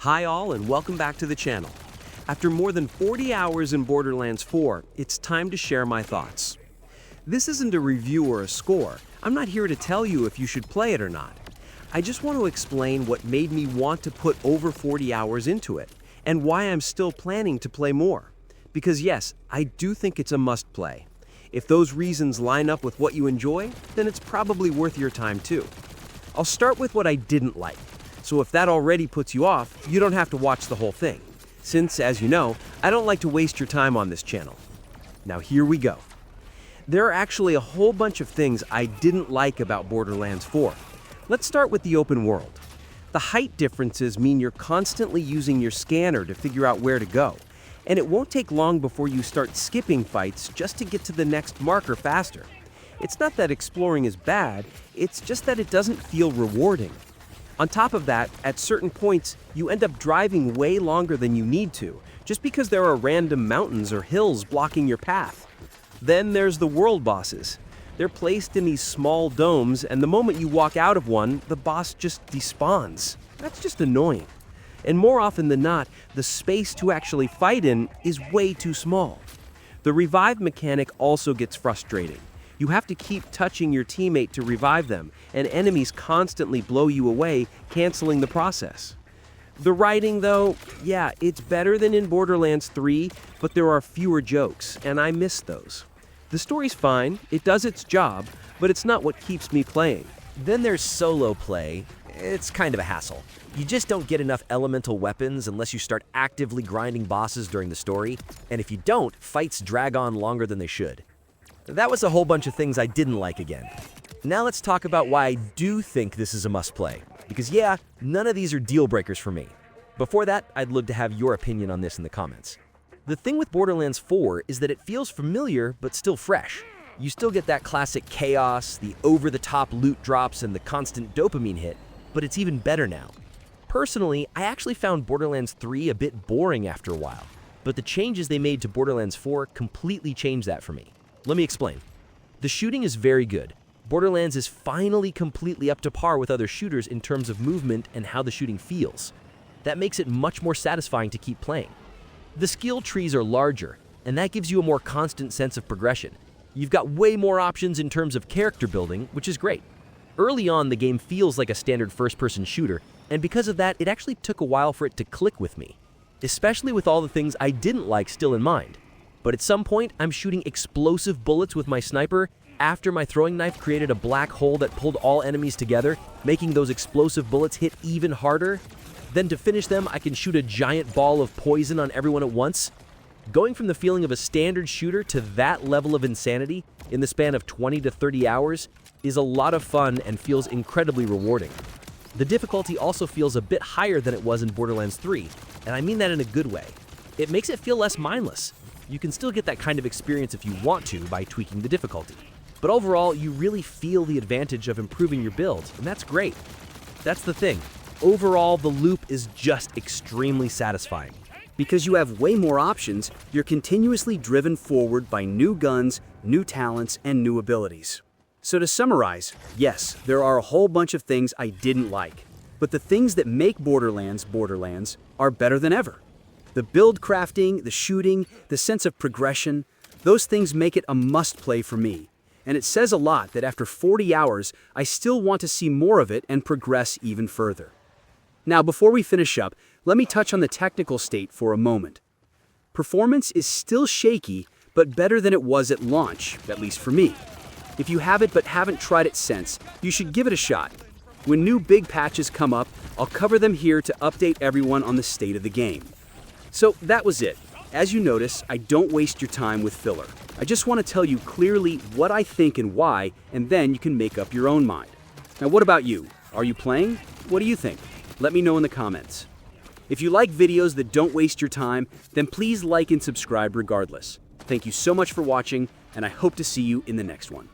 Hi all and welcome back to the channel. After more than 40 hours in Borderlands 4, it's time to share my thoughts. This isn't a review or a score. I'm not here to tell you if you should play it or not. I just want to explain what made me want to put over 40 hours into it, and why I'm still planning to play more. Because yes, I do think it's a must play. If those reasons line up with what you enjoy, then it's probably worth your time too. I'll start with what I didn't like. So if that already puts you off, you don't have to watch the whole thing. Since, as you know, I don't like to waste your time on this channel. Now here we go. There are actually a whole bunch of things I didn't like about Borderlands 4. Let's start with the open world. The height differences mean you're constantly using your scanner to figure out where to go, and it won't take long before you start skipping fights just to get to the next marker faster. It's not that exploring is bad, it's just that it doesn't feel rewarding. On top of that, at certain points, you end up driving way longer than you need to, just because there are random mountains or hills blocking your path. Then there's the world bosses. They're placed in these small domes, and the moment you walk out of one, the boss just despawns. That's just annoying. And more often than not, the space to actually fight in is way too small. The revive mechanic also gets frustrating. You have to keep touching your teammate to revive them, and enemies constantly blow you away, canceling the process. The writing, though, yeah, it's better than in Borderlands 3, but there are fewer jokes, and I miss those. The story's fine, it does its job, but it's not what keeps me playing. Then there's solo play. It's kind of a hassle. You just don't get enough elemental weapons unless you start actively grinding bosses during the story, and if you don't, fights drag on longer than they should. That was a whole bunch of things I didn't like again. Now let's talk about why I do think this is a must-play. Because yeah, none of these are deal breakers for me. Before that, I'd love to have your opinion on this in the comments. The thing with Borderlands 4 is that it feels familiar, but still fresh. You still get that classic chaos, the over-the-top loot drops, and the constant dopamine hit, but it's even better now. Personally, I actually found Borderlands 3 a bit boring after a while, but the changes they made to Borderlands 4 completely changed that for me. Let me explain. The shooting is very good. Borderlands is finally completely up to par with other shooters in terms of movement and how the shooting feels. That makes it much more satisfying to keep playing. The skill trees are larger, and that gives you a more constant sense of progression. You've got way more options in terms of character building, which is great. Early on, the game feels like a standard first-person shooter, and because of that, it actually took a while for it to click with me, especially with all the things I didn't like still in mind. But at some point, I'm shooting explosive bullets with my sniper after my throwing knife created a black hole that pulled all enemies together, making those explosive bullets hit even harder. Then to finish them, I can shoot a giant ball of poison on everyone at once. Going from the feeling of a standard shooter to that level of insanity in the span of 20 to 30 hours is a lot of fun and feels incredibly rewarding. The difficulty also feels a bit higher than it was in Borderlands 3, and I mean that in a good way. It makes it feel less mindless. You can still get that kind of experience if you want to by tweaking the difficulty. But overall, you really feel the advantage of improving your build, and that's great. That's the thing. Overall, the loop is just extremely satisfying. Because you have way more options, you're continuously driven forward by new guns, new talents, and new abilities. So to summarize, yes, there are a whole bunch of things I didn't like, but the things that make Borderlands are better than ever. The build crafting, the shooting, the sense of progression, those things make it a must-play for me. And it says a lot that after 40 hours, I still want to see more of it and progress even further. Now, before we finish up, let me touch on the technical state for a moment. Performance is still shaky, but better than it was at launch, at least for me. If you have it but haven't tried it since, you should give it a shot. When new big patches come up, I'll cover them here to update everyone on the state of the game. So that was it. As you notice, I don't waste your time with filler. I just want to tell you clearly what I think and why, and then you can make up your own mind. Now what about you? Are you playing? What do you think? Let me know in the comments. If you like videos that don't waste your time, then please like and subscribe regardless. Thank you so much for watching, and I hope to see you in the next one.